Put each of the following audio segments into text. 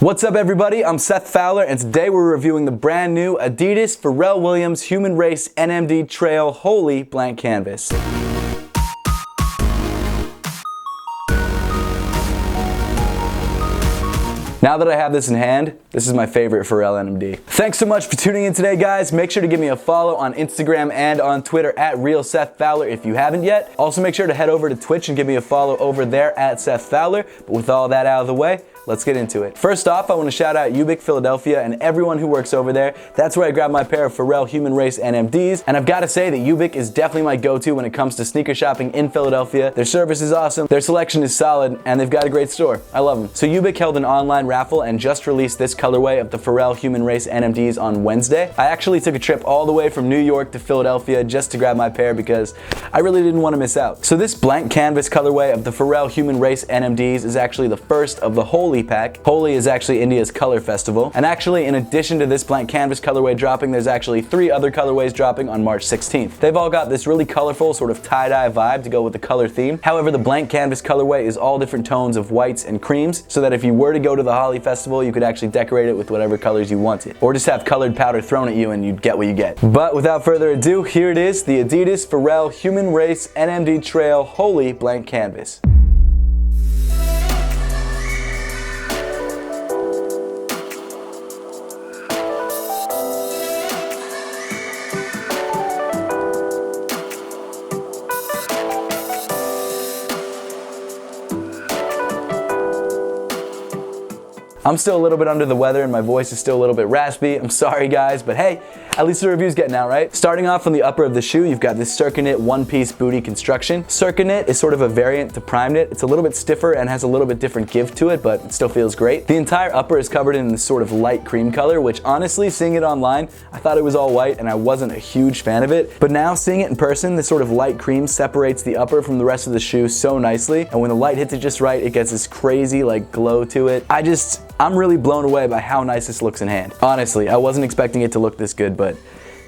What's up everybody, I'm Seth Fowler and today we're reviewing the brand new Adidas Pharrell Williams Human Race NMD Trail Holi blank canvas. Now that I have this in hand, this is my favorite Pharrell NMD. Thanks so much for tuning in today, guys. Make sure to give me a follow on Instagram and on Twitter at @RealSethFowler if you haven't yet. Also make sure to head over to Twitch and give me a follow over there at Seth Fowler. But with all that out of the way, let's get into it. First off, I want to shout out Ubik, Philadelphia and everyone who works over there. That's where I grabbed my pair of Pharrell Human Race NMDs. And I've got to say that Ubik is definitely my go-to when it comes to sneaker shopping in Philadelphia. Their service is awesome, their selection is solid, and they've got a great store. I love them. So Ubik held an online raffle and just released this colorway of the Pharrell Human Race NMDs on Wednesday. I actually took a trip all the way from New York to Philadelphia just to grab my pair because I really didn't want to miss out. So this blank canvas colorway of the Pharrell Human Race NMDs is actually the first of the Holi pack. Holi is actually India's color festival. And actually, in addition to this blank canvas colorway dropping, there's actually 3 other colorways dropping on March 16th. They've all got this really colorful sort of tie-dye vibe to go with the color theme. However, the blank canvas colorway is all different tones of whites and creams, so that if you were to go to the Holi festival, you could actually decorate it with whatever colors you wanted. Or just have colored powder thrown at you and you'd get what you get. But without further ado, here it is, the Adidas Pharrell Human Race NMD Trail Holi blank canvas. I'm still a little bit under the weather and my voice is still a little bit raspy. I'm sorry guys, but hey, at least the review's getting out, right? Starting off on the upper of the shoe, you've got this Circa Knit one-piece booty construction. Circa Knit is sort of a variant to Prime Knit. It's a little bit stiffer and has a little bit different give to it, but it still feels great. The entire upper is covered in this sort of light cream color, which honestly, seeing it online, I thought it was all white and I wasn't a huge fan of it. But now seeing it in person, this sort of light cream separates the upper from the rest of the shoe so nicely. And when the light hits it just right, it gets this crazy like glow to it. I'm really blown away by how nice this looks in hand. Honestly, I wasn't expecting it to look this good, but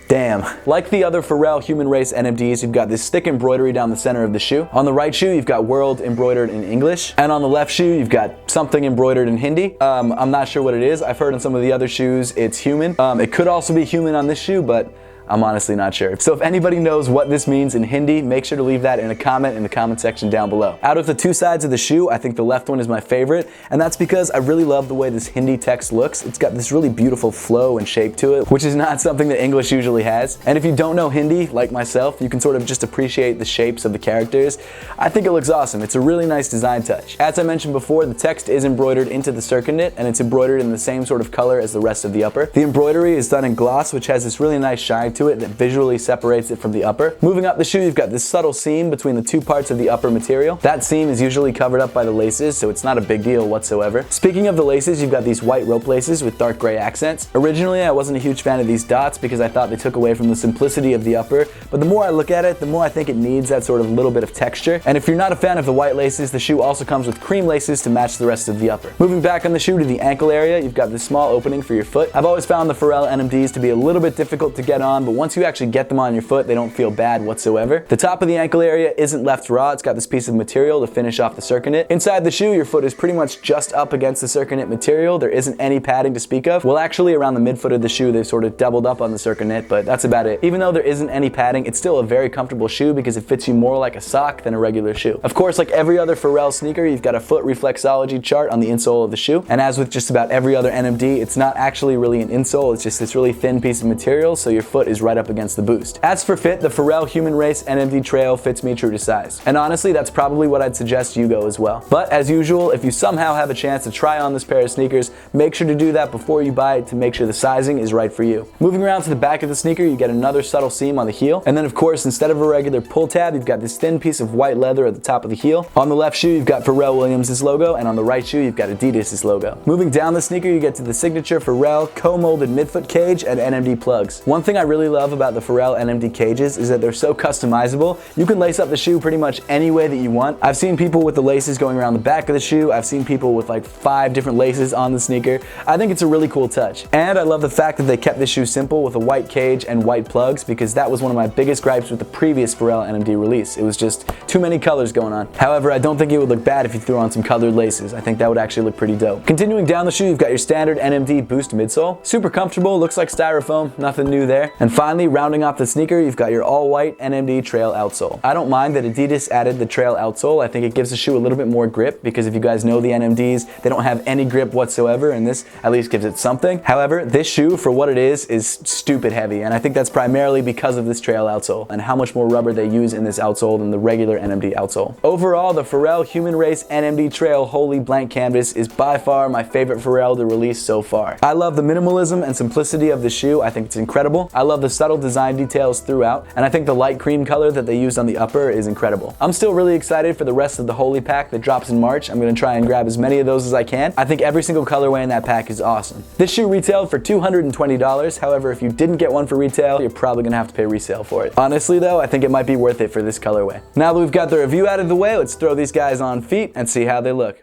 damn. Like the other Pharrell Human Race NMDs, you've got this thick embroidery down the center of the shoe. On the right shoe, you've got world embroidered in English. And on the left shoe, you've got something embroidered in Hindi. I'm not sure what it is. I've heard on some of the other shoes, it's human. It could also be human on this shoe, but I'm honestly not sure. So if anybody knows what this means in Hindi, make sure to leave that in a comment in the comment section down below. Out of the 2 sides of the shoe, I think the left one is my favorite, and that's because I really love the way this Hindi text looks. It's got this really beautiful flow and shape to it, which is not something that English usually has. And if you don't know Hindi, like myself, you can sort of just appreciate the shapes of the characters. I think it looks awesome. It's a really nice design touch. As I mentioned before, the text is embroidered into the Circa Knit, and it's embroidered in the same sort of color as the rest of the upper. The embroidery is done in gloss, which has this really nice shine to it that visually separates it from the upper. Moving up the shoe, you've got this subtle seam between the 2 parts of the upper material. That seam is usually covered up by the laces, so it's not a big deal whatsoever. Speaking of the laces, you've got these white rope laces with dark gray accents. Originally, I wasn't a huge fan of these dots because I thought they took away from the simplicity of the upper, but the more I look at it, the more I think it needs that sort of little bit of texture. And if you're not a fan of the white laces, the shoe also comes with cream laces to match the rest of the upper. Moving back on the shoe to the ankle area, you've got this small opening for your foot. I've always found the Pharrell NMDs to be a little bit difficult to get on, but once you actually get them on your foot, they don't feel bad whatsoever. The top of the ankle area isn't left raw. It's got this piece of material to finish off the Circa Knit. Inside the shoe, your foot is pretty much just up against the Circa Knit material. There isn't any padding to speak of. Well, actually, around the midfoot of the shoe, they've sort of doubled up on the Circa Knit, but that's about it. Even though there isn't any padding, it's still a very comfortable shoe because it fits you more like a sock than a regular shoe. Of course, like every other Pharrell sneaker, you've got a foot reflexology chart on the insole of the shoe. And as with just about every other NMD, it's not actually really an insole. It's just this really thin piece of material, so your foot is right up against the boost. As for fit, the Pharrell Human Race NMD Trail fits me true to size. And honestly, that's probably what I'd suggest you go as well. But as usual, if you somehow have a chance to try on this pair of sneakers, make sure to do that before you buy it to make sure the sizing is right for you. Moving around to the back of the sneaker, you get another subtle seam on the heel. And then of course, instead of a regular pull tab, you've got this thin piece of white leather at the top of the heel. On the left shoe, you've got Pharrell Williams' logo, and on the right shoe, you've got Adidas' logo. Moving down the sneaker, you get to the signature Pharrell co-molded midfoot cage and NMD plugs. One thing I really really love about the Pharrell NMD cages is that they're so customizable. You can lace up the shoe pretty much any way that you want. I've seen people with the laces going around the back of the shoe. I've seen people with like 5 different laces on the sneaker. I think it's a really cool touch. And I love the fact that they kept the shoe simple with a white cage and white plugs, because that was one of my biggest gripes with the previous Pharrell NMD release. It was just too many colors going on. However, I don't think it would look bad if you threw on some colored laces. I think that would actually look pretty dope. Continuing down the shoe, you've got your standard NMD Boost midsole. Super comfortable, looks like styrofoam, nothing new there. And finally, rounding off the sneaker, you've got your all-white NMD Trail outsole. I don't mind that Adidas added the Trail outsole. I think it gives the shoe a little bit more grip, because if you guys know the NMDs, they don't have any grip whatsoever, and this at least gives it something. However, this shoe, for what it is stupid heavy, and I think that's primarily because of this Trail outsole and how much more rubber they use in this outsole than the regular NMD outsole. Overall, the Pharrell Human Race NMD Trail Holi blank canvas is by far my favorite Pharrell to release so far. I love the minimalism and simplicity of the shoe. I think it's incredible. I love the subtle design details throughout, and I think the light cream color that they used on the upper is incredible. I'm still really excited for the rest of the Holi pack that drops in March. I'm gonna try and grab as many of those as I can. I think every single colorway in that pack is awesome. This shoe retailed for $220. However, if you didn't get one for retail, you're probably gonna have to pay resale for it. Honestly though, I think it might be worth it for this colorway. Now that we've got the review out of the way, let's throw these guys on feet and see how they look.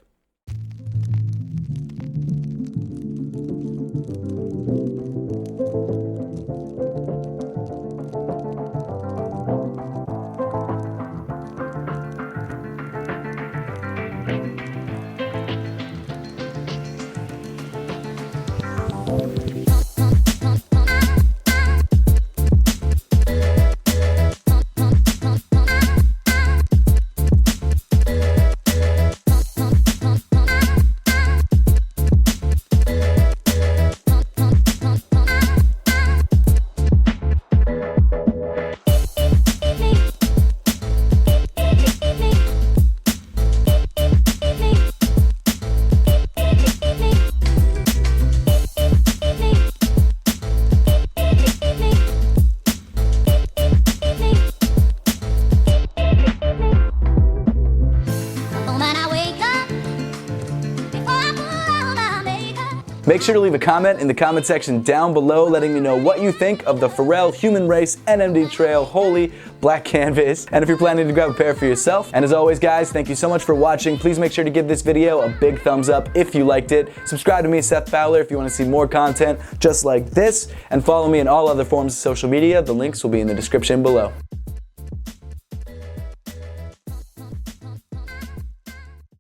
Make sure to leave a comment in the comment section down below letting me know what you think of the Pharrell Human Race NMD Trail Holi black canvas, and if you're planning to grab a pair for yourself. And as always guys, thank you so much for watching. Please make sure to give this video a big thumbs up if you liked it. Subscribe to me, Seth Fowler, if you want to see more content just like this, and follow me in all other forms of social media. The links will be in the description below.